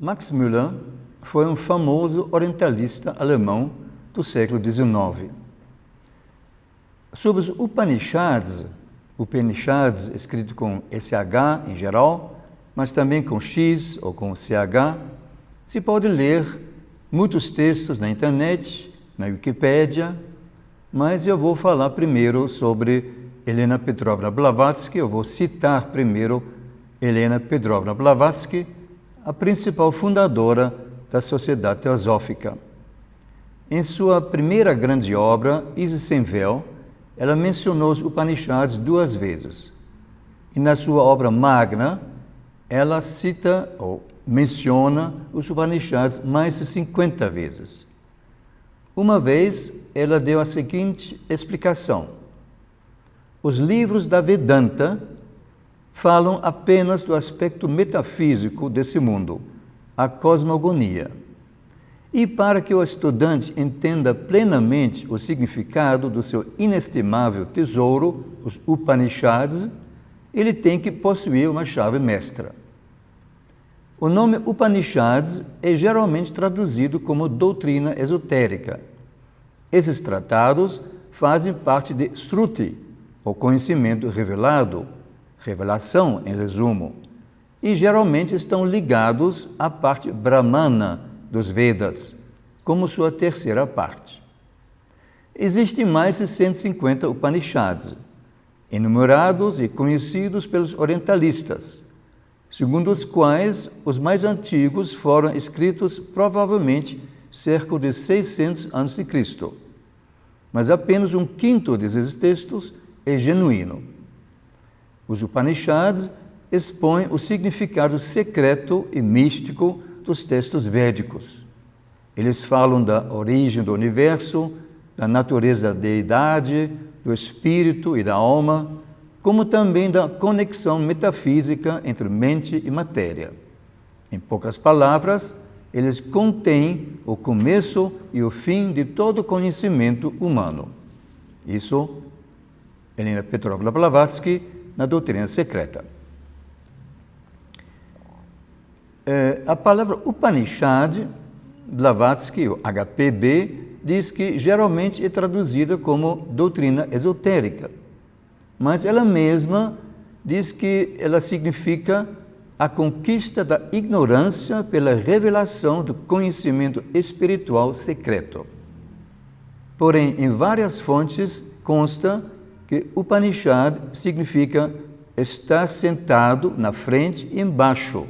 Max Müller foi um famoso orientalista alemão do século XIX. Sobre os Upanishads, escrito com SH em geral, mas também com X ou com CH, se pode ler muitos textos na internet, na Wikipédia, mas eu vou falar primeiro sobre Helena Petrovna Blavatsky. Eu vou citar primeiro Helena Petrovna Blavatsky, a principal fundadora da Sociedade Teosófica. Em sua primeira grande obra, Isis sem Véu, ela mencionou os Upanishads 2 vezes. E na sua obra magna, ela cita ou menciona os Upanishads mais de 50 vezes. Uma vez, ela deu a seguinte explicação: os livros da Vedanta falam apenas do aspecto metafísico desse mundo, a cosmogonia. E para que o estudante entenda plenamente o significado do seu inestimável tesouro, os Upanishads, ele tem que possuir uma chave mestra. O nome Upanishads é geralmente traduzido como doutrina esotérica. Esses tratados fazem parte de Shruti, o conhecimento revelado, revelação em resumo, e geralmente estão ligados à parte brahmana dos Vedas, como sua terceira parte. Existem mais de 150 Upanishads, enumerados e conhecidos pelos orientalistas, segundo os quais os mais antigos foram escritos provavelmente cerca de 600 a.C., mas apenas um quinto desses textos é genuíno. Os Upanishads expõem o significado secreto e místico dos textos védicos. Eles falam da origem do universo, da natureza da deidade, do espírito e da alma, como também da conexão metafísica entre mente e matéria. Em poucas palavras, eles contêm o começo e o fim de todo conhecimento humano. Isso, Helena Petrovna Blavatsky, na doutrina secreta. A palavra Upanishad, Blavatsky, o HPB, diz que geralmente é traduzida como doutrina esotérica, mas ela mesma diz que ela significa a conquista da ignorância pela revelação do conhecimento espiritual secreto. Porém, em várias fontes consta que Upanishad significa estar sentado na frente e embaixo.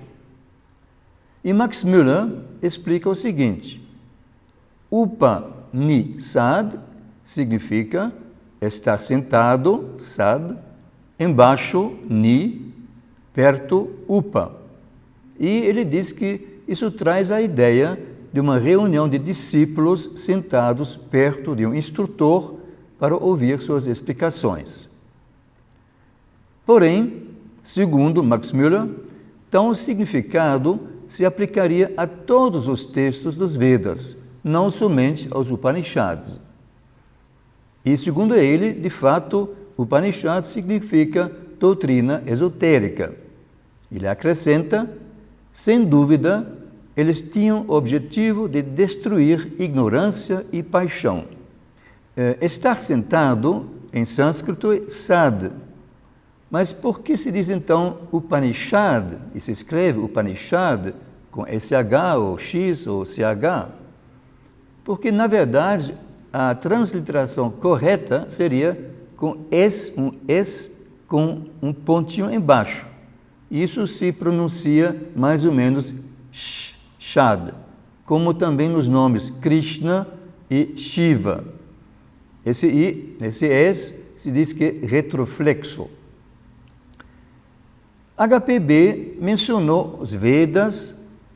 E Max Müller explica o seguinte: Upanishad significa estar sentado, sad, embaixo, ni, perto, upa. E ele diz que isso traz a ideia de uma reunião de discípulos sentados perto de um instrutor para ouvir suas explicações. Porém, segundo Max Müller, tal significado se aplicaria a todos os textos dos Vedas, não somente aos Upanishads. E, segundo ele, de fato, Upanishad significa doutrina esotérica. Ele acrescenta: sem dúvida, eles tinham o objetivo de destruir ignorância e paixão. Estar sentado, em sânscrito, é sad. Mas por que se diz então Upanishad, e se escreve Upanishad com SH ou X ou CH? Porque, na verdade, a transliteração correta seria com um S com um pontinho embaixo. Isso se pronuncia mais ou menos Shad, como também nos nomes Krishna e Shiva. Esse S se diz que é retroflexo. HPB mencionou os Vedas,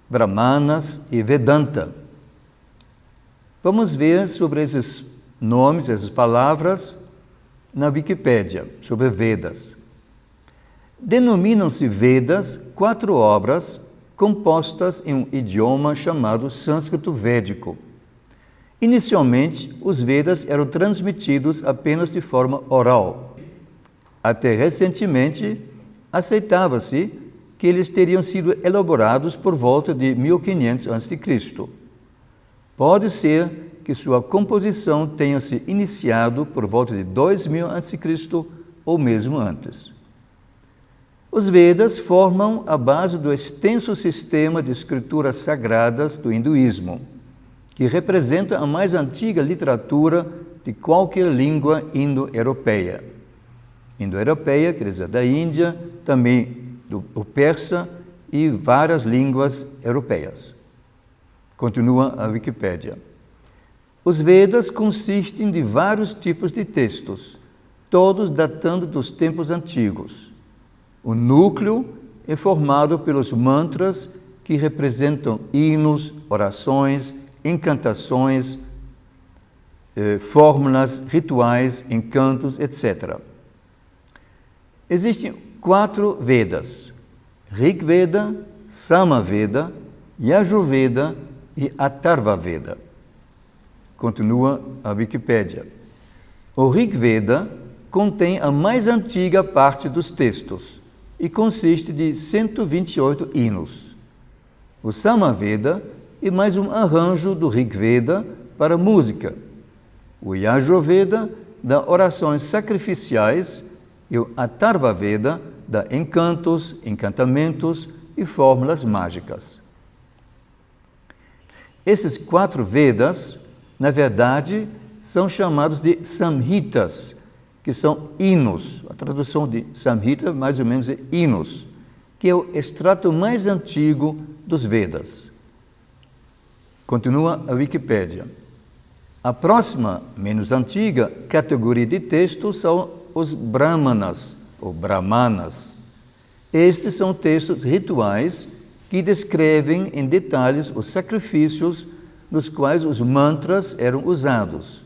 Brahmanas e Vedanta. Vamos ver sobre esses nomes, essas palavras, na Wikipédia, sobre Vedas. Denominam-se Vedas 4 obras compostas em um idioma chamado sânscrito védico. Inicialmente, os Vedas eram transmitidos apenas de forma oral. Até recentemente, aceitava-se que eles teriam sido elaborados por volta de 1500 a.C. Pode ser que sua composição tenha se iniciado por volta de 2000 a.C. ou mesmo antes. Os Vedas formam a base do extenso sistema de escrituras sagradas do hinduísmo, que representa a mais antiga literatura de qualquer língua indo-europeia. Indo-europeia, quer dizer, da Índia, também o persa e várias línguas europeias. Continua a Wikipédia. Os Vedas consistem de vários tipos de textos, todos datando dos tempos antigos. O núcleo é formado pelos mantras que representam hinos, orações, encantações, fórmulas, rituais, encantos, etc. Existem 4 Vedas: Rig Veda, Sama Veda, Yajurveda e Atharva Veda. Continua a Wikipédia. O Rig Veda contém a mais antiga parte dos textos e consiste de 128 hinos. O Sama Veda é mais um arranjo do Rig Veda para música. O Yajurveda dá orações sacrificiais e o Atharva Veda dá encantos, encantamentos e fórmulas mágicas. Esses 4 Vedas, na verdade, são chamados de Samhitas, que são hinos. A tradução de Samhita, mais ou menos, é hinos, que é o extrato mais antigo dos Vedas. Continua a Wikipédia. A próxima, menos antiga, categoria de textos são os Brahmanas, ou Brahmanas. Estes são textos rituais que descrevem em detalhes os sacrifícios nos quais os mantras eram usados,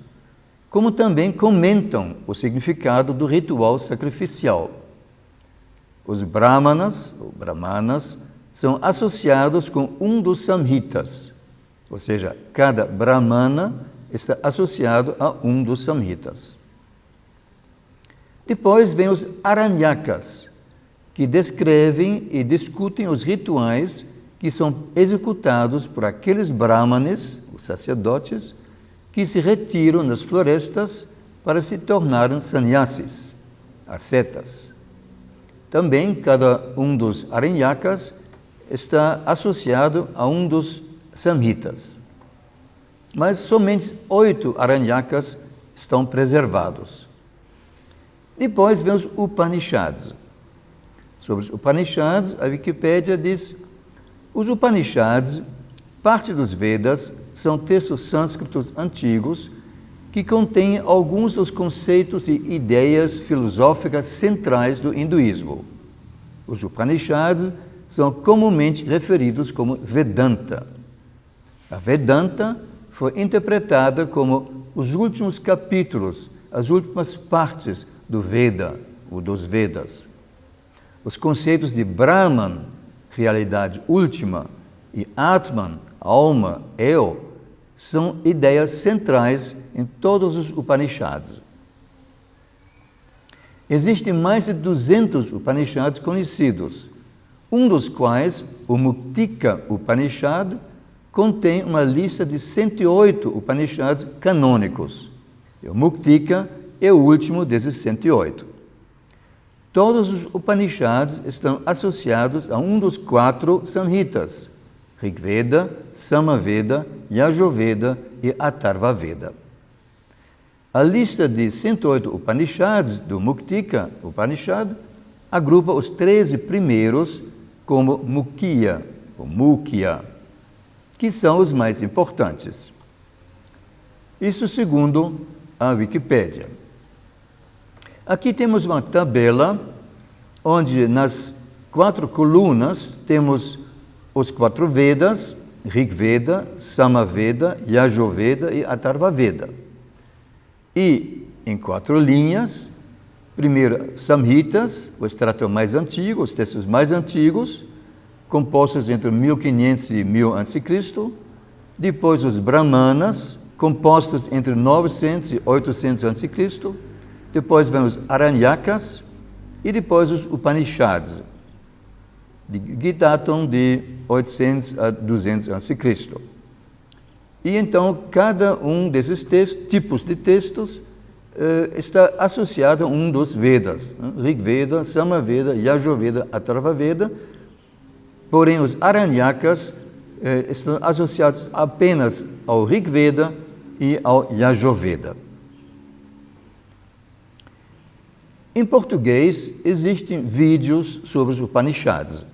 como também comentam o significado do ritual sacrificial. Os Brahmanas, ou Brahmanas, são associados com um dos Samhitas, ou seja, cada Brahmana está associado a um dos Samhitas. Depois vem os Aranyakas, que descrevem e discutem os rituais que são executados por aqueles Brahmanes, os sacerdotes, que se retiram nas florestas para se tornarem sannyasis, ascetas. Também cada um dos Aranyakas está associado a um dos Samhitas. Mas somente 8 Aranyakas estão preservados. Depois vem os Upanishads. Sobre os Upanishads, a Wikipédia diz: os Upanishads, parte dos Vedas, são textos sânscritos antigos que contêm alguns dos conceitos e ideias filosóficas centrais do hinduísmo. Os Upanishads são comumente referidos como Vedanta. A Vedanta foi interpretada como os últimos capítulos, as últimas partes do Veda, ou dos Vedas. Os conceitos de Brahman, realidade última, e Atman, alma, eu, são ideias centrais em todos os Upanishads. Existem mais de 200 Upanishads conhecidos, um dos quais, o Muktika Upanishad, contém uma lista de 108 Upanishads canônicos. O Muktika é o último desses 108. Todos os Upanishads estão associados a um dos 4 Samhitas: Rig Veda, Sama Veda, Yajurveda e Atharva Veda. A lista de 108 Upanishads do Muktika Upanishad agrupa os 13 primeiros como Mukya, ou Mukya, que são os mais importantes. Isso segundo a Wikipédia. Aqui temos uma tabela onde nas 4 colunas temos os 4 Vedas, Rig Veda, Sama Veda, Yajurveda e Atharva Veda. E em 4 linhas, primeiro Samhitas, o extrato mais antigo, os textos mais antigos, compostos entre 1500 e 1000 a.C. Depois os Brahmanas, compostos entre 900 e 800 a.C. Depois vem os Aranyakas e depois os Upanishads. que datam de 800 a 200 a.C. E então, cada um desses tipos de textos está associado a um dos Vedas, Rig Veda, Samaveda, Yajurveda, Atharva Veda. Porém, os Aranyakas estão associados apenas ao Rig Veda e ao Yajurveda. Em português, existem vídeos sobre os Upanishads.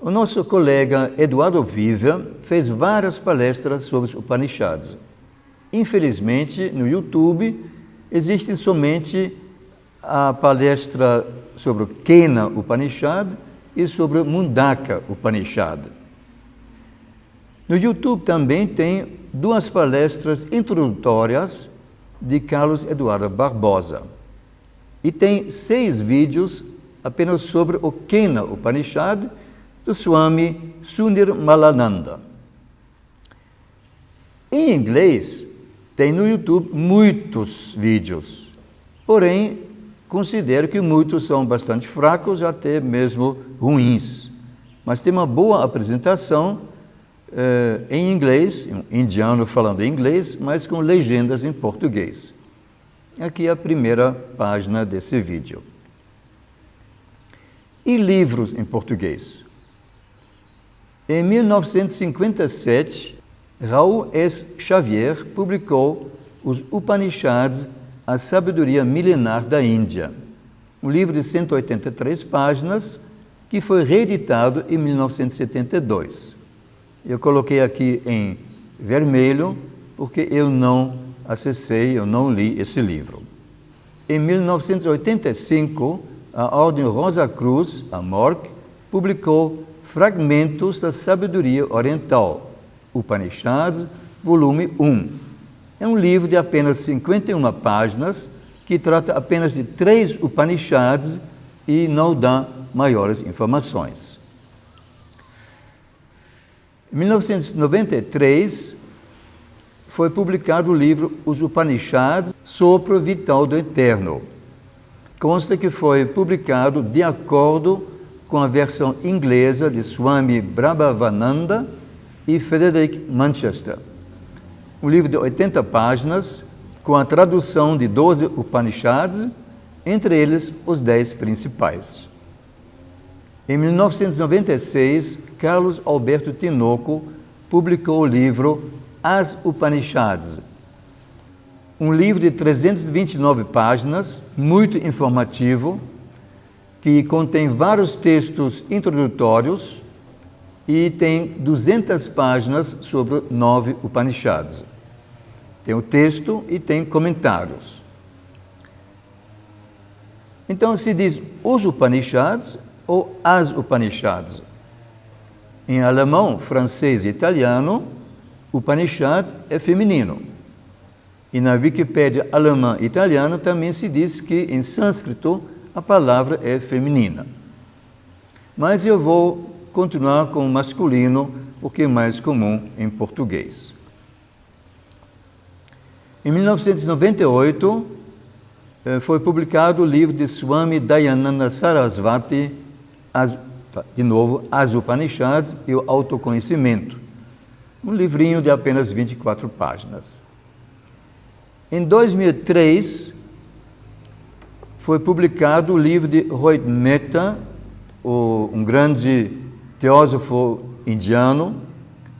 O nosso colega Eduardo Viva fez várias palestras sobre os Upanishads. Infelizmente, no YouTube, existe somente a palestra sobre o Kena Upanishad e sobre o Mundaka Upanishad. No YouTube também tem 2 palestras introdutórias de Carlos Eduardo Barbosa. E tem 6 vídeos apenas sobre o Kena Upanishad do Swami Sunirmalananda. Em inglês, tem no YouTube muitos vídeos, porém, considero que muitos são bastante fracos, até mesmo ruins. Mas tem uma boa apresentação em inglês, um indiano falando inglês, mas com legendas em português. Aqui é a primeira página desse vídeo. E livros em português? Em 1957, Raul S. Xavier publicou os Upanishads, a Sabedoria Milenar da Índia, um livro de 183 páginas que foi reeditado em 1972. Eu coloquei aqui em vermelho porque eu não acessei, eu não li esse livro. Em 1985, a Ordem Rosa Cruz, a MORC, publicou Fragmentos da Sabedoria Oriental, Upanishads, volume 1. É um livro de apenas 51 páginas que trata apenas de 3 Upanishads e não dá maiores informações. Em 1993, foi publicado o livro Os Upanishads, Sopro Vital do Eterno. Consta que foi publicado de acordo com a versão inglesa de Swami Prabhavananda e Frederick Manchester. Um livro de 80 páginas, com a tradução de 12 Upanishads, entre eles os 10 principais. Em 1996, Carlos Alberto Tinoco publicou o livro As Upanishads, um livro de 329 páginas, muito informativo, que contém vários textos introdutórios e tem 200 páginas sobre 9 Upanishads. Tem o texto e tem comentários. Então se diz os Upanishads ou as Upanishads. Em alemão, francês e italiano, Upanishad é feminino. E na Wikipédia alemã e italiana também se diz que em sânscrito a palavra é feminina. Mas eu vou continuar com o masculino, porque é mais comum em português. Em 1998, foi publicado o livro de Swami Dayananda Sarasvati, As Upanishads e o Autoconhecimento, um livrinho de apenas 24 páginas. Em 2003, foi publicado o livro de Rohit Mehta, um grande teósofo indiano,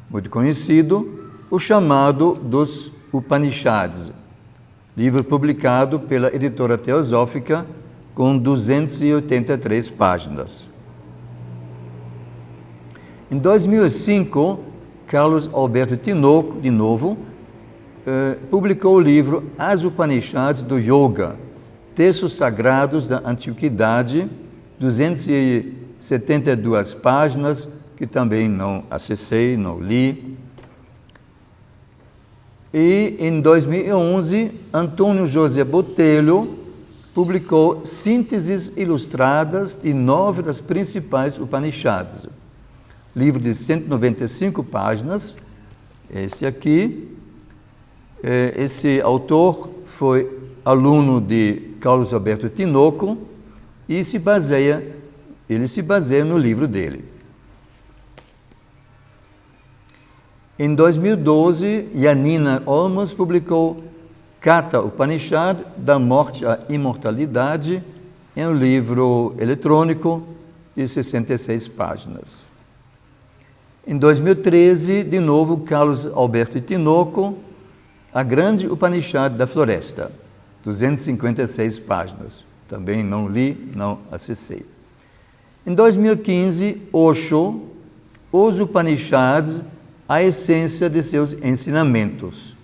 muito conhecido, o chamado dos Upanishads, livro publicado pela editora teosófica com 283 páginas. Em 2005, Carlos Alberto Tinoco, de novo, publicou o livro As Upanishads do Yoga, Textos Sagrados da Antiguidade, 272 páginas, que também não acessei, não li. E em 2011, Antônio José Botelho publicou Sínteses Ilustradas de 9 das principais Upanishads, livro de 195 páginas, esse aqui. Esse autor foi aluno de Carlos Alberto Tinoco e se baseia ele se baseia no livro dele. Em 2012, Janina Olmos publicou Katha Upanishad, da morte à imortalidade, em um livro eletrônico de 66 páginas. Em 2013, de novo, Carlos Alberto Tinoco, A Grande Upanishad da Floresta, 256 páginas. Também não li, não acessei. Em 2015, Osho, Os Upanishads, a essência de seus ensinamentos.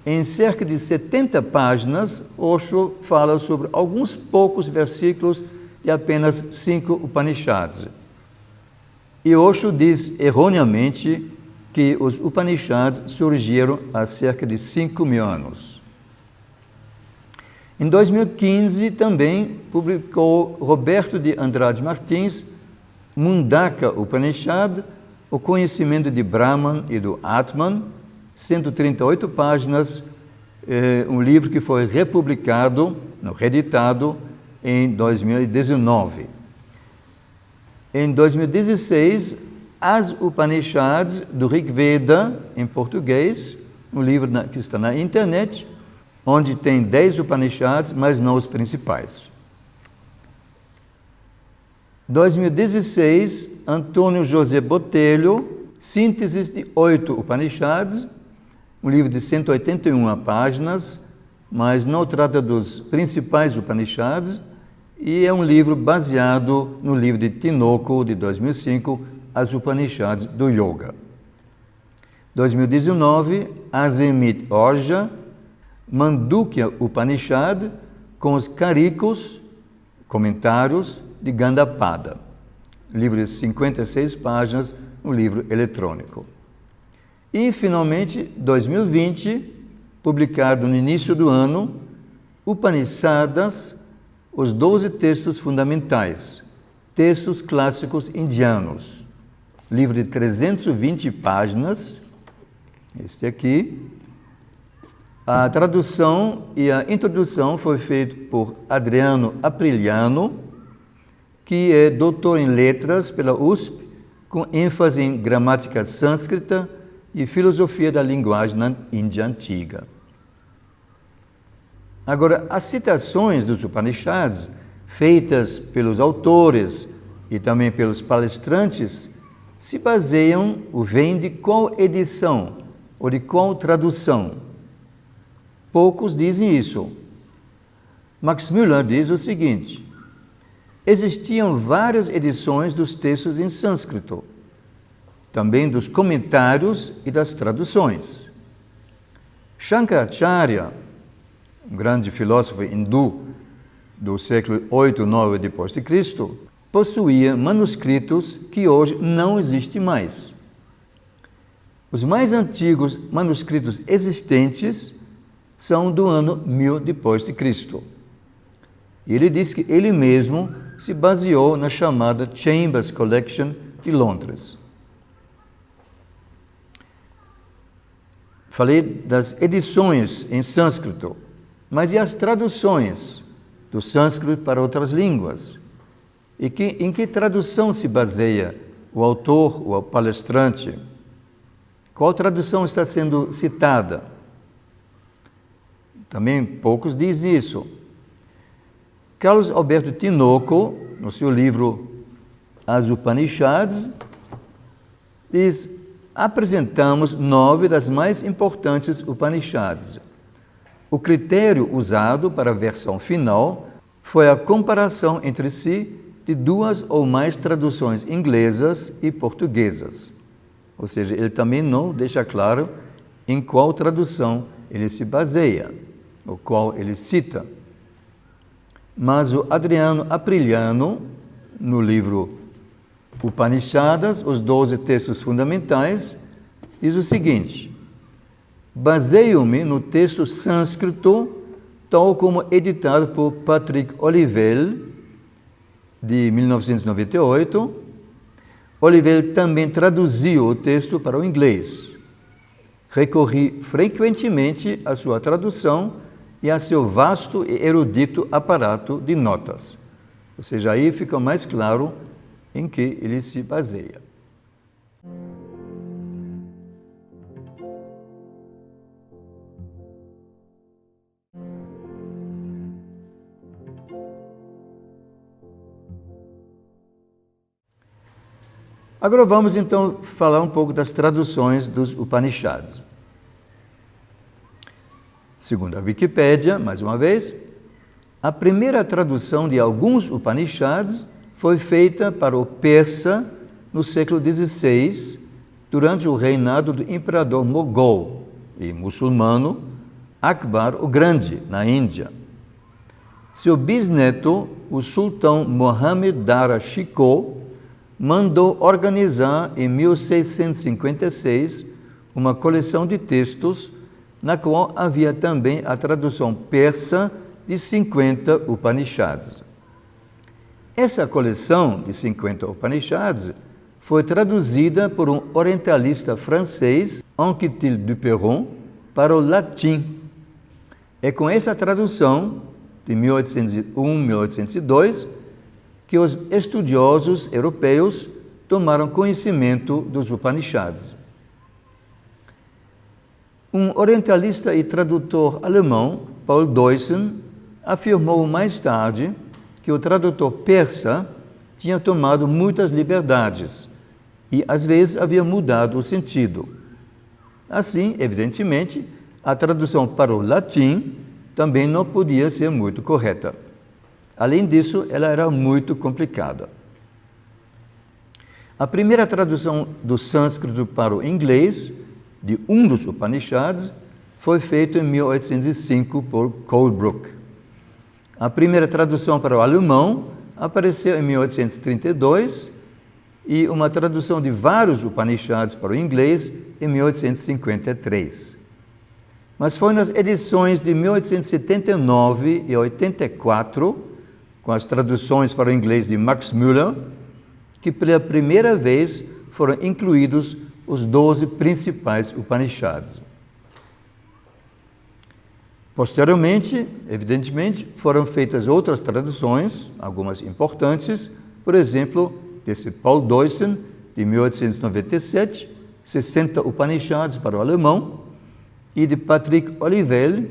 Em cerca de 70 páginas, Osho fala sobre alguns poucos versículos de apenas 5 Upanishads. E Osho diz erroneamente que os Upanishads surgiram há cerca de 5.000 anos. Em 2015, também publicou Roberto de Andrade Martins, Mundaka Upanishad, O Conhecimento de Brahman e do Atman, 138 páginas, um livro que foi republicado, reeditado, em 2019. Em 2016, As Upanishads do Rig Veda, em português, um livro que está na internet, onde tem 10 Upanishads, mas não os principais. 2016, Antônio José Botelho, Sínteses de 8 Upanishads, um livro de 181 páginas, mas não trata dos principais Upanishads, e é um livro baseado no livro de Tinoco, de 2005, As Upanishads do Yoga. 2019, Azemit Orja, Mandukya Upanishad, com os Karikos, comentários, de Gandapada. Livro de 56 páginas, um livro eletrônico. E, finalmente, 2020, publicado no início do ano, Upanishads, os 12 textos fundamentais, textos clássicos indianos. Livro de 320 páginas, este aqui. A tradução e a introdução foi feita por Adriano Apriliano, que é doutor em letras pela USP, com ênfase em gramática sânscrita e filosofia da linguagem na Índia Antiga. Agora, as citações dos Upanishads, feitas pelos autores e também pelos palestrantes, se baseiam ou vêm de qual edição ou de qual tradução? Poucos dizem isso. Max Müller diz o seguinte: existiam várias edições dos textos em sânscrito, também dos comentários e das traduções. Shankaracharya, um grande filósofo hindu do século 8, 9 depois de Cristo, possuía manuscritos que hoje não existem mais. Os mais antigos manuscritos existentes são do ano 1000 depois de Cristo. Ele diz que ele mesmo se baseou na chamada Chambers Collection de Londres. Falei das edições em sânscrito, mas e as traduções do sânscrito para outras línguas? E em que tradução se baseia o autor ou o palestrante? Qual tradução está sendo citada? Também poucos dizem isso. Carlos Alberto Tinoco, no seu livro As Upanishads, diz: apresentamos 9 das mais importantes Upanishads. O critério usado para a versão final foi a comparação entre si de 2 ou mais traduções inglesas e portuguesas. Ou seja, ele também não deixa claro em qual tradução ele se baseia, ou qual ele cita. Mas o Adriano Apriliano, no livro Upanishads, os 12 textos fundamentais, diz o seguinte: baseio-me no texto sânscrito, tal como editado por Patrick Olivelle, de 1998. Olivelle também traduziu o texto para o inglês. Recorri frequentemente à sua tradução e a seu vasto e erudito aparato de notas. Ou seja, aí fica mais claro em que ele se baseia. Agora vamos então falar um pouco das traduções dos Upanishads. Segundo a Wikipédia, mais uma vez, a primeira tradução de alguns Upanishads foi feita para o persa no século XVI, durante o reinado do imperador mogol e muçulmano Akbar o Grande, na Índia. Seu bisneto, o sultão Mohammed Dara Shikoh, mandou organizar em 1656 uma coleção de textos na qual havia também a tradução persa de 50 Upanishads. Essa coleção de 50 Upanishads foi traduzida por um orientalista francês, Anquetil Duperron, para o latim. É com essa tradução, de 1801-1802, que os estudiosos europeus tomaram conhecimento dos Upanishads. Um orientalista e tradutor alemão, Paul Deussen, afirmou mais tarde que o tradutor persa tinha tomado muitas liberdades e, às vezes, havia mudado o sentido. Assim, evidentemente, a tradução para o latim também não podia ser muito correta. Além disso, ela era muito complicada. A primeira tradução do sânscrito para o inglês, de um dos Upanishads, foi feita em 1805 por Colebrooke. A primeira tradução para o alemão apareceu em 1832 e uma tradução de vários Upanishads para o inglês em 1853. Mas foi nas edições de 1879 e 84, com as traduções para o inglês de Max Müller, que pela primeira vez foram incluídos os 12 principais Upanishads. Posteriormente, evidentemente, foram feitas outras traduções, algumas importantes, por exemplo, desse Paul Deussen, de 1897, 60 Upanishads para o alemão, e de Patrick Olivelle,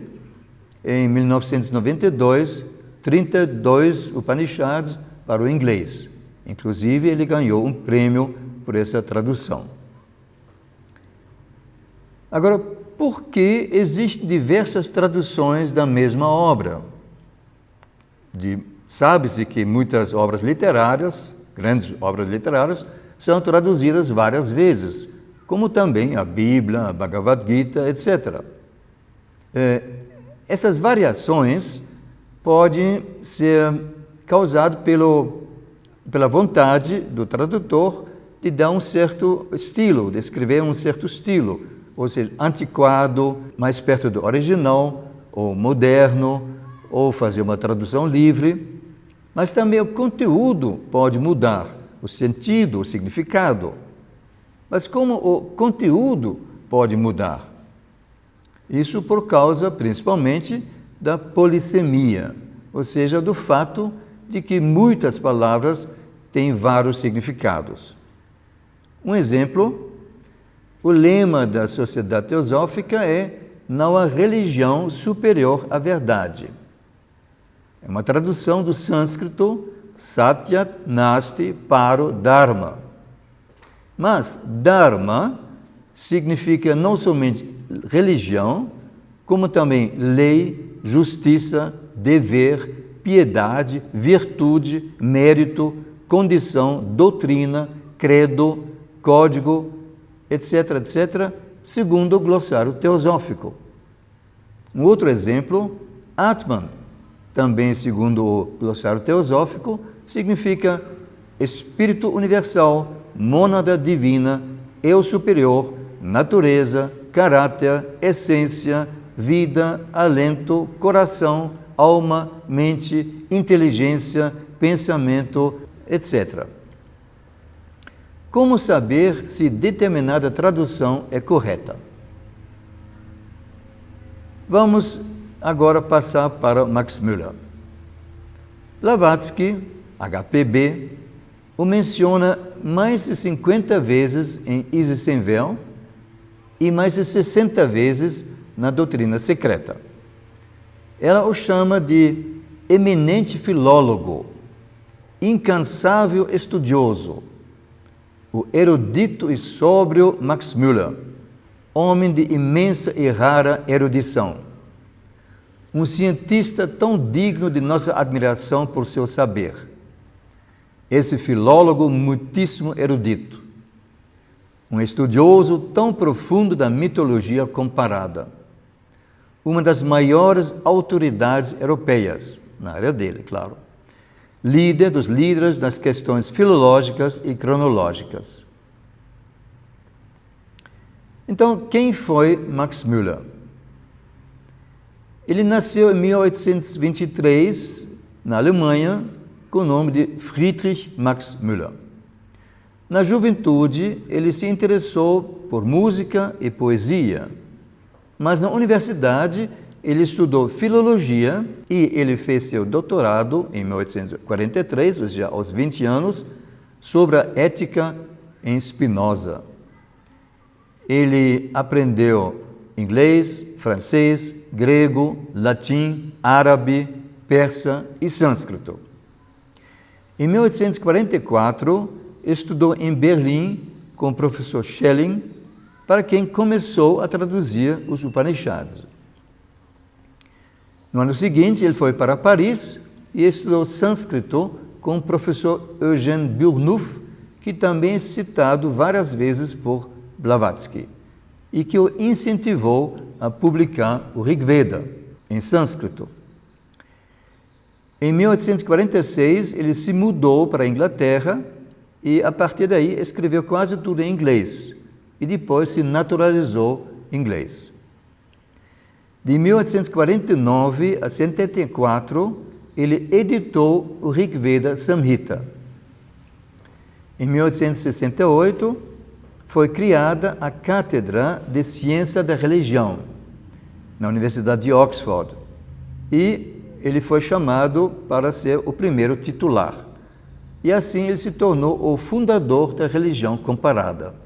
em 1992, 32 Upanishads para o inglês. Inclusive, ele ganhou um prêmio por essa tradução. Agora, por que existem diversas traduções da mesma obra? Sabe-se que muitas obras literárias, grandes obras literárias, são traduzidas várias vezes, como também a Bíblia, a Bhagavad Gita, etc. Essas variações podem ser causadas pela vontade do tradutor de dar um certo estilo, de escrever um certo estilo, ou seja, antiquado, mais perto do original, ou moderno, ou fazer uma tradução livre. Mas também o conteúdo pode mudar, o sentido, o significado. Mas como o conteúdo pode mudar? Isso por causa, principalmente, da polissemia, ou seja, do fato de que muitas palavras têm vários significados. Um exemplo, o lema da Sociedade Teosófica é "Não há religião superior à verdade". É uma tradução do sânscrito Satyat Nasti Paro Dharma. Mas Dharma significa não somente religião, como também lei, justiça, dever, piedade, virtude, mérito, condição, doutrina, credo, código, etc., etc., segundo o glossário teosófico. Um outro exemplo, Atman, também segundo o glossário teosófico, significa espírito universal, mônada divina, eu superior, natureza, caráter, essência, vida, alento, coração, alma, mente, inteligência, pensamento, etc. Como saber se determinada tradução é correta? Vamos agora passar para Max Müller. Blavatsky, HPB, o menciona mais de 50 vezes em Isis Sem Véu e mais de 60 vezes na Doutrina Secreta. Ela o chama de eminente filólogo, incansável estudioso, o erudito e sóbrio Max Müller, homem de imensa e rara erudição, um cientista tão digno de nossa admiração por seu saber. Esse filólogo muitíssimo erudito, um estudioso tão profundo da mitologia comparada, uma das maiores autoridades europeias, na área dele, claro, líder dos líderes das questões filológicas e cronológicas. Então, quem foi Max Müller? Ele nasceu em 1823, na Alemanha, com o nome de Friedrich Max Müller. Na juventude, ele se interessou por música e poesia, mas na universidade ele estudou filologia e ele fez seu doutorado em 1843, ou seja, aos 20 anos, sobre a ética em Spinoza. Ele aprendeu inglês, francês, grego, latim, árabe, persa e sânscrito. Em 1844, estudou em Berlim com o professor Schelling, para quem começou a traduzir os Upanishads. No ano seguinte, ele foi para Paris e estudou sânscrito com o professor Eugène Burnouf, que também é citado várias vezes por Blavatsky, e que o incentivou a publicar o Rig Veda em sânscrito. Em 1846, ele se mudou para a Inglaterra e, a partir daí, escreveu quase tudo em inglês e depois se naturalizou inglês. De 1849 a 74, ele editou o Rig Veda Samhita. Em 1868, foi criada a Cátedra de Ciência da Religião, na Universidade de Oxford, e ele foi chamado para ser o primeiro titular. E assim ele se tornou o fundador da religião comparada.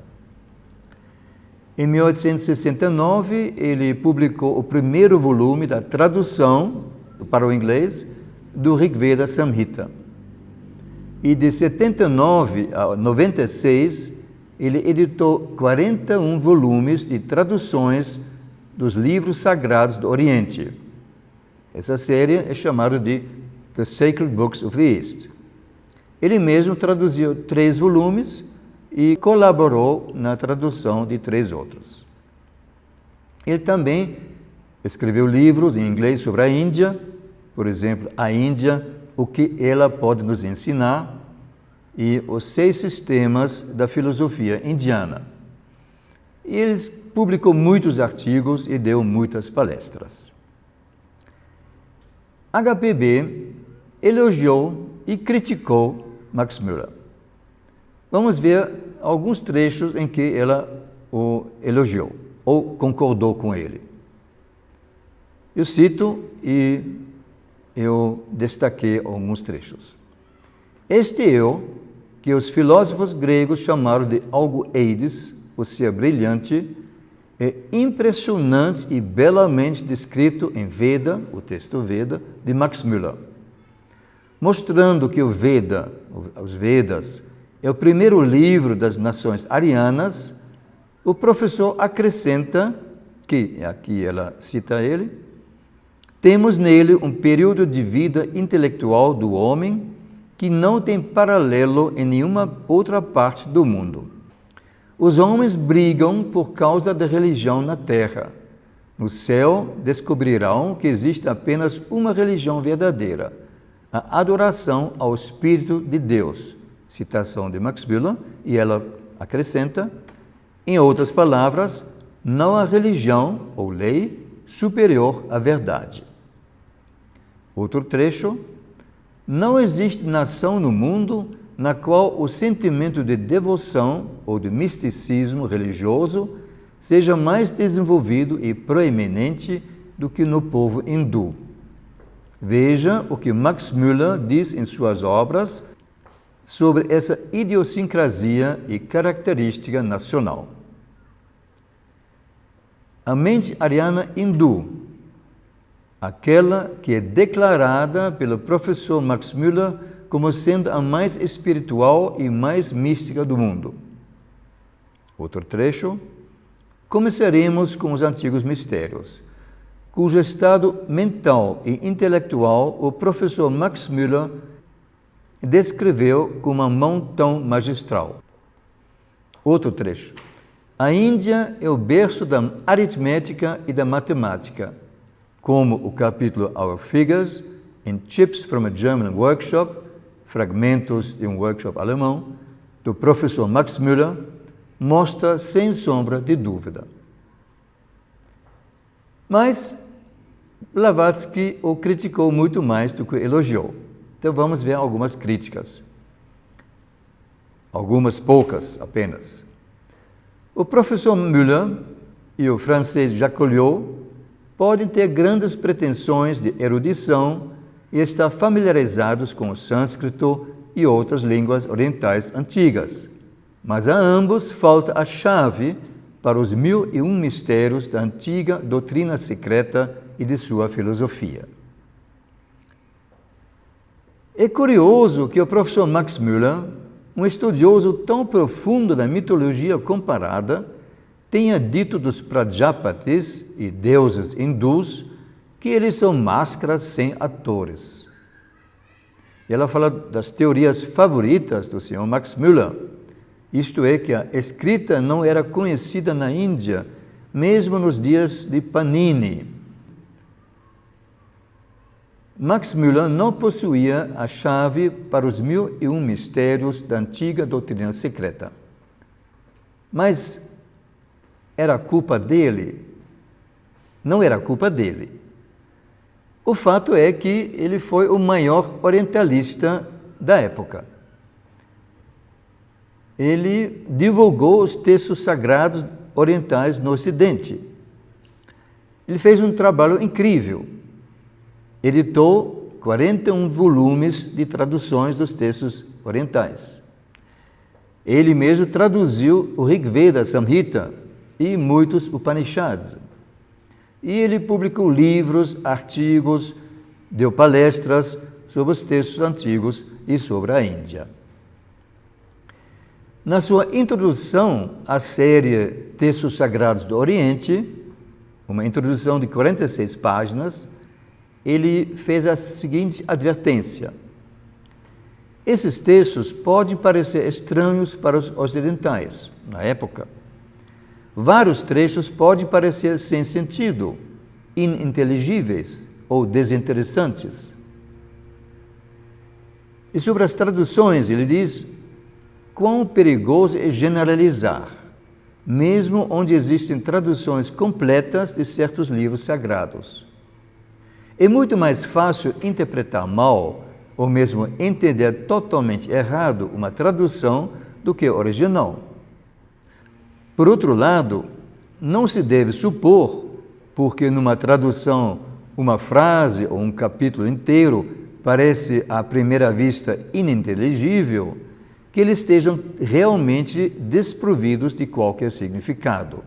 Em 1869, ele publicou o primeiro volume da tradução para o inglês do Rig Veda Samhita. E de 79 a 96, ele editou 41 volumes de traduções dos livros sagrados do Oriente. Essa série é chamada de The Sacred Books of the East. Ele mesmo traduziu 3 volumes e colaborou na tradução de 3 outros. Ele também escreveu livros em inglês sobre a Índia, por exemplo, a Índia, o que ela pode nos ensinar, e os 6 sistemas da filosofia indiana. E ele publicou muitos artigos e deu muitas palestras. HPB elogiou e criticou Max Müller. Vamos ver alguns trechos em que ela o elogiou ou concordou com ele. Eu cito e eu destaquei alguns trechos. Este eu, que os filósofos gregos chamaram de algo eides, o ser brilhante, é impressionante e belamente descrito em Veda, o texto Veda, de Max Müller, mostrando que o Veda, os Vedas, é o primeiro livro das nações arianas. O professor acrescenta que, aqui ela cita ele, temos nele um período de vida intelectual do homem que não tem paralelo em nenhuma outra parte do mundo. Os homens brigam por causa da religião na terra. No céu descobrirão que existe apenas uma religião verdadeira, a adoração ao Espírito de Deus. Citação de Max Müller, e ela acrescenta, em outras palavras, não há religião ou lei superior à verdade. Outro trecho, não existe nação no mundo na qual o sentimento de devoção ou de misticismo religioso seja mais desenvolvido e proeminente do que no povo hindu. Veja o que Max Müller diz em suas obras sobre essa idiosincrasia e característica nacional. A mente ariana hindu, aquela que é declarada pelo professor Max Müller como sendo a mais espiritual e mais mística do mundo. Outro trecho. Começaremos com os antigos mistérios, cujo estado mental e intelectual o professor Max Müller descreveu com uma mão tão magistral. Outro trecho. A Índia é o berço da aritmética e da matemática, como o capítulo Our Figures, in Chips from a German Workshop, fragmentos de um workshop alemão, do professor Max Müller, mostra sem sombra de dúvida. Mas Blavatsky o criticou muito mais do que elogiou. Então vamos ver algumas críticas. Algumas poucas apenas. O professor Müller e o francês Jacoliot podem ter grandes pretensões de erudição e estar familiarizados com o sânscrito e outras línguas orientais antigas. Mas a ambos falta a chave para os 1001 mistérios da antiga doutrina secreta e de sua filosofia. É curioso que o professor Max Müller, um estudioso tão profundo da mitologia comparada, tenha dito dos Prajapatis e deuses hindus que eles são máscaras sem atores. E ela fala das teorias favoritas do Sr. Max Müller, isto é, que a escrita não era conhecida na Índia, mesmo nos dias de Panini. Max Müller não possuía a chave para os 1001 mistérios da antiga doutrina secreta. Mas era culpa dele? Não era culpa dele. O fato é que ele foi o maior orientalista da época. Ele divulgou os textos sagrados orientais no Ocidente. Ele fez um trabalho incrível. Editou 41 volumes de traduções dos textos orientais. Ele mesmo traduziu o Rig Veda Samhita e muitos Upanishads. E ele publicou livros, artigos, deu palestras sobre os textos antigos e sobre a Índia. Na sua introdução à série Textos Sagrados do Oriente, uma introdução de 46 páginas, ele fez a seguinte advertência. Esses textos podem parecer estranhos para os ocidentais, na época. Vários trechos podem parecer sem sentido, ininteligíveis ou desinteressantes. E sobre as traduções, ele diz: quão perigoso é generalizar, mesmo onde existem traduções completas de certos livros sagrados. É muito mais fácil interpretar mal, ou mesmo entender totalmente errado uma tradução do que a original. Por outro lado, não se deve supor, porque numa tradução uma frase ou um capítulo inteiro parece à primeira vista ininteligível, que eles estejam realmente desprovidos de qualquer significado.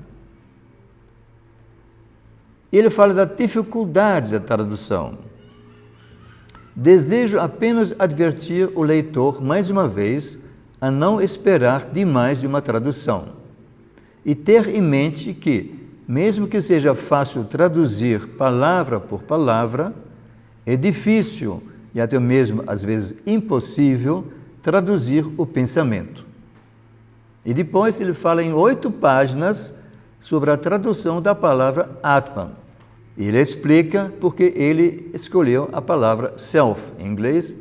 Ele fala da dificuldade da tradução. Desejo apenas advertir o leitor, mais uma vez, a não esperar demais de uma tradução e ter em mente que, mesmo que seja fácil traduzir palavra por palavra, é difícil e até mesmo, às vezes, impossível traduzir o pensamento. E depois ele fala em 8 páginas sobre a tradução da palavra Atman. E ele explica porque ele escolheu a palavra self em inglês,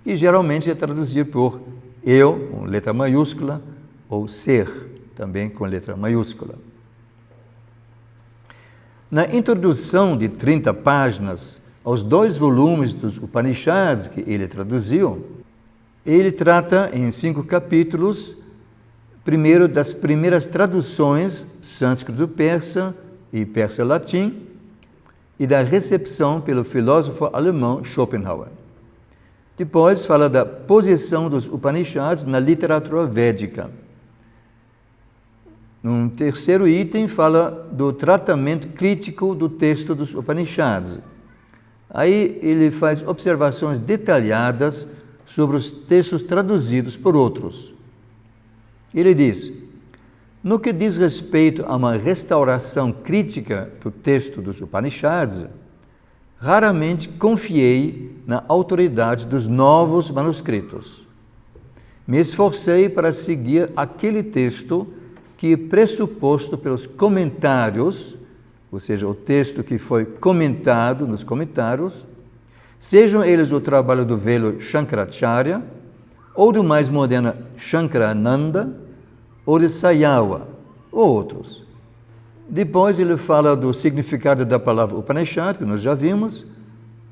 que geralmente é traduzido por eu, com letra maiúscula, ou ser, também com letra maiúscula. Na introdução de 30 páginas aos 2 volumes dos Upanishads que ele traduziu, ele trata em 5 capítulos, primeiro das primeiras traduções sânscrito-persa e persa-latim, e da recepção pelo filósofo alemão Schopenhauer. Depois fala da posição dos Upanishads na literatura védica. Num terceiro item fala do tratamento crítico do texto dos Upanishads. Aí ele faz observações detalhadas sobre os textos traduzidos por outros. Ele diz: no que diz respeito a uma restauração crítica do texto dos Upanishads, raramente confiei na autoridade dos novos manuscritos. Me esforcei para seguir aquele texto que é pressuposto pelos comentários, ou seja, o texto que foi comentado nos comentários, sejam eles o trabalho do velho Shankaracharya, ou do mais moderno Shankarananda, ou de Sayawa, ou outros. Depois ele fala do significado da palavra Upanishad, que nós já vimos,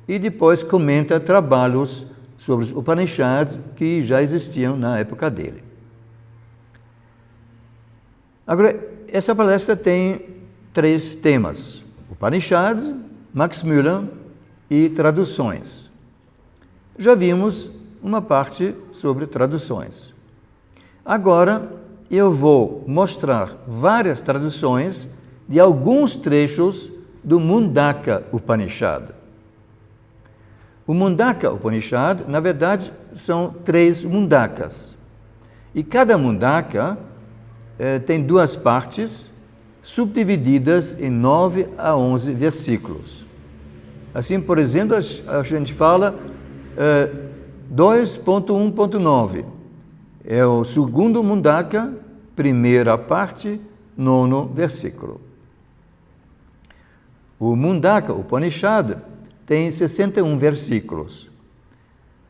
e depois comenta trabalhos sobre os Upanishads que já existiam na época dele. Agora, essa palestra tem 3 temas: Upanishads, Max Müller e traduções. Já vimos uma parte sobre traduções. Agora, eu vou mostrar várias traduções de alguns trechos do Mundaka Upanishad. O Mundaka Upanishad, na verdade, são 3 mundakas. E cada mundaka tem 2 partes, subdivididas em 9 a 11 versículos. Assim, por exemplo, a gente fala 2.1.9. É o segundo mundaka, primeira parte, 9º versículo. O Mundaka Upanishad tem 61 versículos.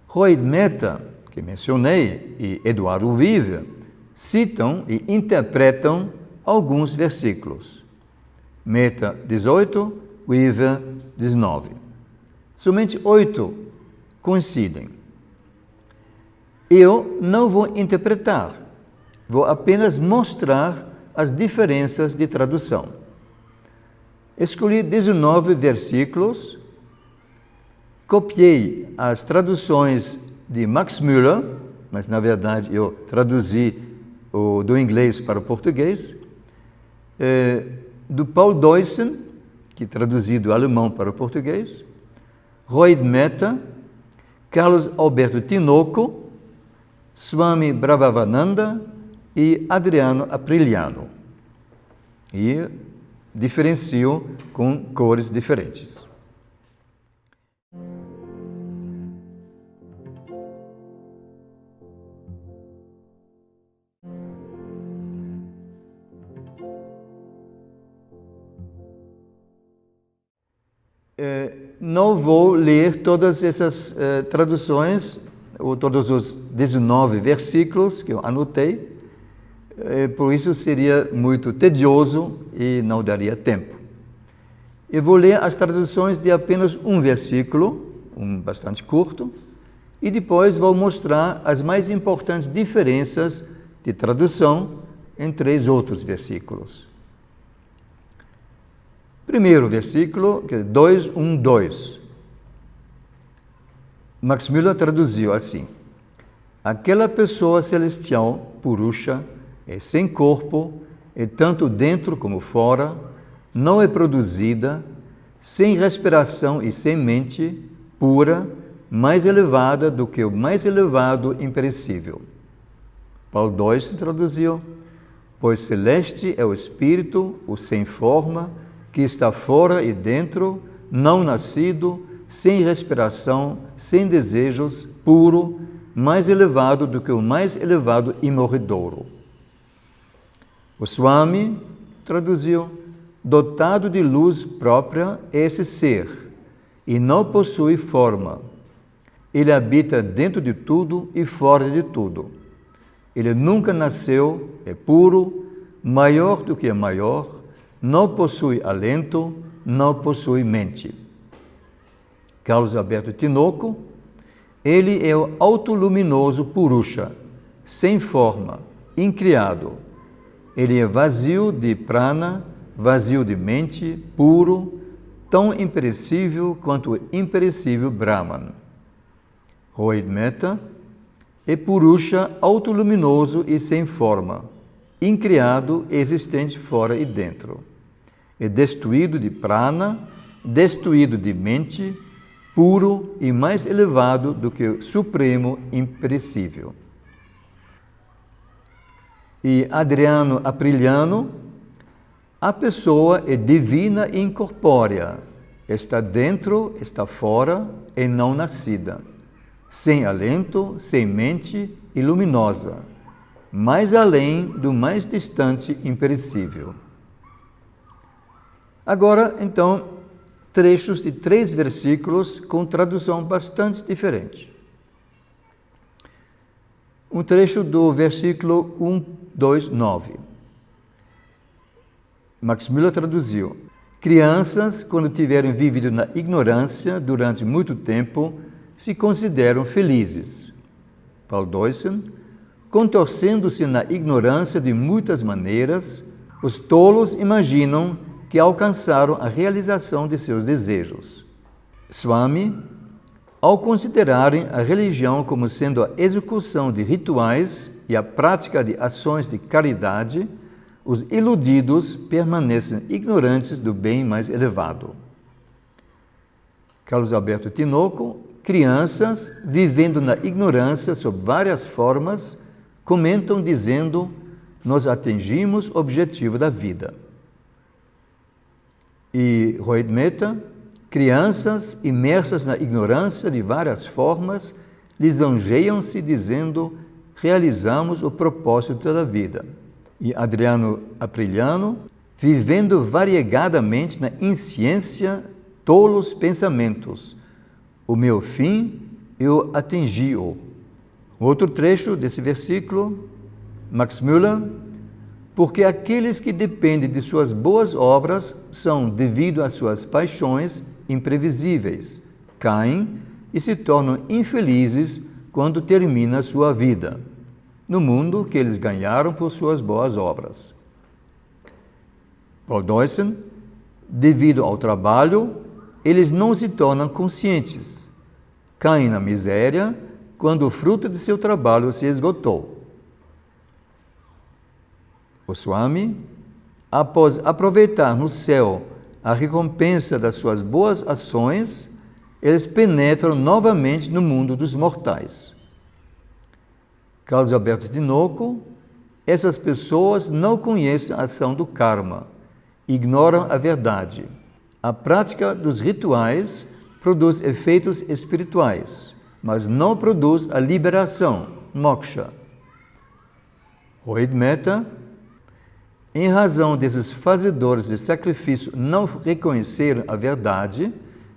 Rohit Mehta, que mencionei, e Eduardo Vive citam e interpretam alguns versículos. Mehta 18, Vive 19. Somente 8 coincidem. Eu não vou interpretar, vou apenas mostrar as diferenças de tradução. Escolhi 19 versículos, copiei as traduções de Max Müller, mas na verdade eu traduzi do inglês para o português, do Paul Deussen, que traduzi do alemão para o português, Rohit Mehta, Carlos Alberto Tinoco, Swami Bravavananda e Adriano Apriliano. E diferencio com cores diferentes. Não vou ler todas essas traduções, ou todos os 19 versículos que eu anotei, por isso seria muito tedioso e não daria tempo. Eu vou ler as traduções de apenas um versículo, bastante curto, e depois vou mostrar as mais importantes diferenças de tradução em 3 outros versículos. Primeiro versículo, que é 2.1.2. Max Müller traduziu assim: aquela pessoa celestial, Purusha, é sem corpo, é tanto dentro como fora, não é produzida, sem respiração e sem mente, pura, mais elevada do que o mais elevado imperecível. Paul Deussen traduziu: pois celeste é o espírito, o sem forma, que está fora e dentro, não nascido, sem respiração, sem desejos, puro, mais elevado do que o mais elevado imorredouro. O Swami traduziu: dotado de luz própria é esse ser, e não possui forma. Ele habita dentro de tudo e fora de tudo. Ele nunca nasceu, é puro, maior do que é maior, não possui alento, não possui mente. Carlos Alberto Tinoco: ele é o autoluminoso Purusha, sem forma, incriado. Ele é vazio de prana, vazio de mente, puro, tão imperecível quanto o imperecível Brahman. Rohit Metta é Purusha autoluminoso e sem forma, incriado, existente fora e dentro. É destituído de prana, destituído de mente, puro e mais elevado do que o supremo imperecível. E Adriano Apriliano, a pessoa é divina e incorpórea, está dentro, está fora e não nascida, sem alento, sem mente e luminosa, mais além do mais distante imperecível. Agora, então, trechos de 3 versículos com tradução bastante diferente. Um trecho do versículo 129. Max Müller traduziu: crianças, quando tiverem vivido na ignorância durante muito tempo, se consideram felizes. Paul Deussen: contorcendo-se na ignorância de muitas maneiras, os tolos imaginam que alcançaram a realização de seus desejos. Swami: ao considerarem a religião como sendo a execução de rituais e a prática de ações de caridade, os iludidos permanecem ignorantes do bem mais elevado. Carlos Alberto Tinoco: crianças, vivendo na ignorância sob várias formas, comentam dizendo: nós atingimos o objetivo da vida. E Rohit Metta: crianças imersas na ignorância de várias formas, lisonjeiam-se dizendo: realizamos o propósito da vida. E Adriano Apriliano: vivendo variegadamente na insciência, tolos pensamentos, o meu fim eu atingi-o. Outro trecho desse versículo, Max Müller: porque aqueles que dependem de suas boas obras são, devido às suas paixões, imprevisíveis, caem e se tornam infelizes quando termina a sua vida, no mundo que eles ganharam por suas boas obras. Paul Deussen: devido ao trabalho, eles não se tornam conscientes, caem na miséria quando o fruto de seu trabalho se esgotou. O Swami: após aproveitar no céu a recompensa das suas boas ações, eles penetram novamente no mundo dos mortais. Carlos Alberto Tinoco: essas pessoas não conhecem a ação do karma, ignoram a verdade. A prática dos rituais produz efeitos espirituais, mas não produz a liberação, moksha. Rohit Metta: em razão desses fazedores de sacrifício não reconhecerem a verdade,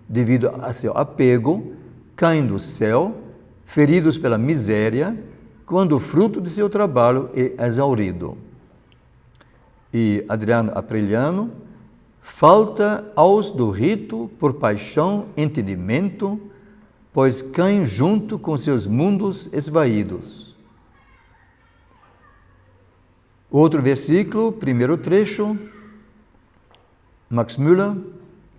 devido a seu apego, caem do céu, feridos pela miséria, quando o fruto de seu trabalho é exaurido. E Adriano Apriliano: falta aos do rito por paixão, entendimento, pois caem junto com seus mundos esvaídos. Outro versículo, primeiro trecho, Max Müller: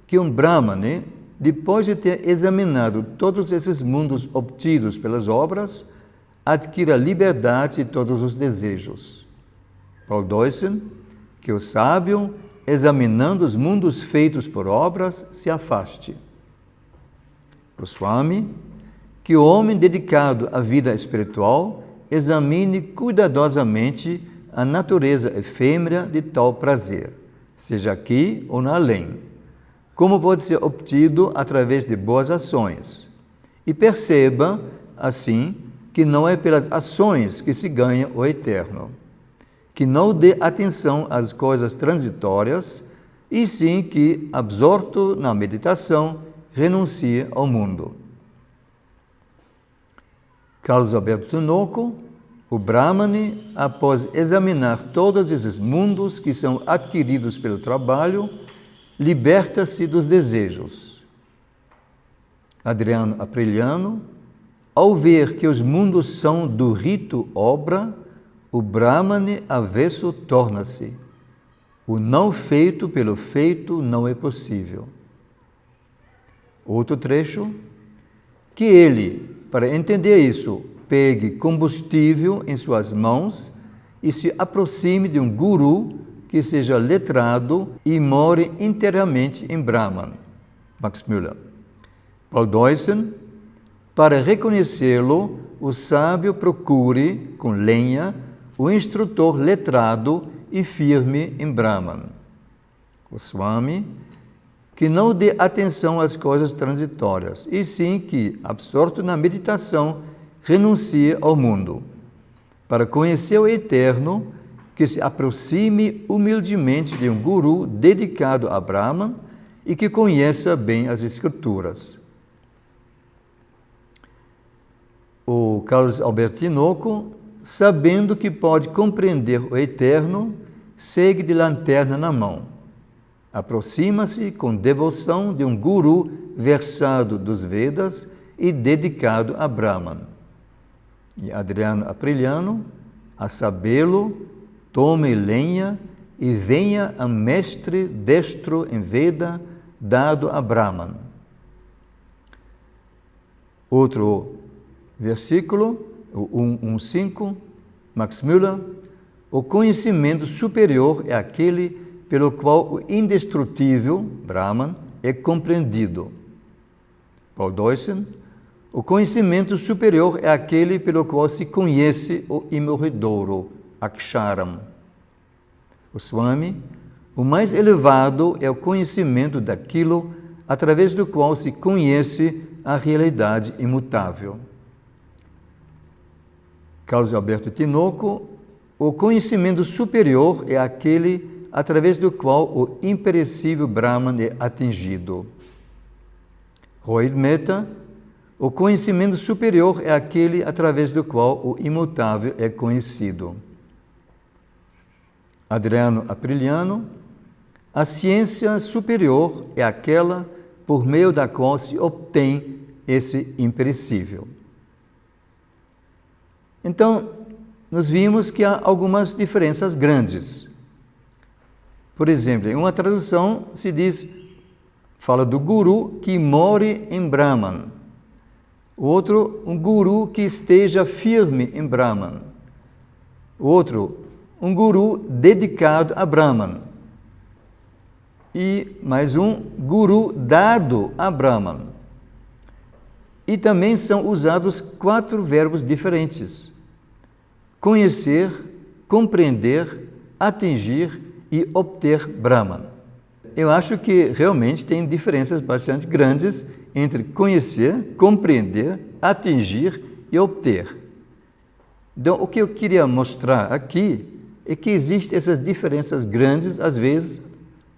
que um Brahmane, depois de ter examinado todos esses mundos obtidos pelas obras, adquira a liberdade de todos os desejos. Paul Deussen: que o sábio, examinando os mundos feitos por obras, se afaste. O Swami: que o homem dedicado à vida espiritual examine cuidadosamente a natureza efêmera de tal prazer, seja aqui ou no além, como pode ser obtido através de boas ações, e perceba, assim, que não é pelas ações que se ganha o eterno, que não dê atenção às coisas transitórias, e sim que, absorto na meditação, renuncie ao mundo. Carlos Alberto Tinoco: o Brahmane, após examinar todos esses mundos que são adquiridos pelo trabalho, liberta-se dos desejos. Adriano Apriliano: ao ver que os mundos são do rito obra, o Brahmane avesso torna-se. O não feito pelo feito não é possível. Outro trecho, que ele, para entender isso, pegue combustível em suas mãos e se aproxime de um guru que seja letrado e more inteiramente em Brahman. Max Müller. Paul Deussen, para reconhecê-lo, o sábio procure, com lenha, o instrutor letrado e firme em Brahman. O Swami, que não dê atenção às coisas transitórias, e sim que, absorto na meditação, renuncie ao mundo. Para conhecer o Eterno, que se aproxime humildemente de um guru dedicado a Brahman e que conheça bem as Escrituras. O Carlos Alberto Tinoco, sabendo que pode compreender o Eterno, segue de lanterna na mão. Aproxima-se com devoção de um guru versado dos Vedas e dedicado a Brahman. E Adriano Apriliano, a sabê-lo, tome lenha e venha a mestre destro em Veda dado a Brahman. Outro versículo, o 1.1.5, Max Müller, o conhecimento superior é aquele pelo qual o indestrutível, Brahman, é compreendido. Paul Deussen, o conhecimento superior é aquele pelo qual se conhece o imorredouro, Aksharam. O Swami, o mais elevado é o conhecimento daquilo através do qual se conhece a realidade imutável. Carlos Alberto Tinoco, o conhecimento superior é aquele através do qual o imperecível Brahman é atingido. Rohit Mehta, o conhecimento superior é aquele através do qual o imutável é conhecido. Adriano Apriliano, a ciência superior é aquela por meio da qual se obtém esse imperecível. Então, nós vimos que há algumas diferenças grandes. Por exemplo, em uma tradução se diz, fala do guru que more em Brahman. O outro, um guru que esteja firme em Brahman. O outro, um guru dedicado a Brahman. E mais um, guru dado a Brahman. E também são usados 4 verbos diferentes: conhecer, compreender, atingir e obter Brahman. Eu acho que realmente tem diferenças bastante grandes entre conhecer, compreender, atingir e obter. Então, o que eu queria mostrar aqui é que existem essas diferenças grandes, às vezes,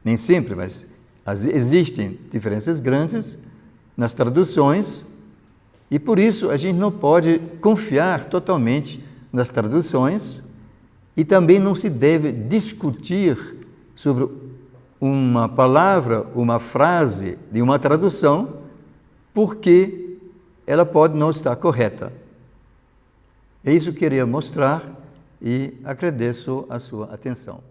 nem sempre, mas existem diferenças grandes nas traduções, e por isso a gente não pode confiar totalmente nas traduções e também não se deve discutir sobre uma palavra, uma frase de uma tradução, porque ela pode não estar correta. É isso que eu queria mostrar e agradeço a sua atenção.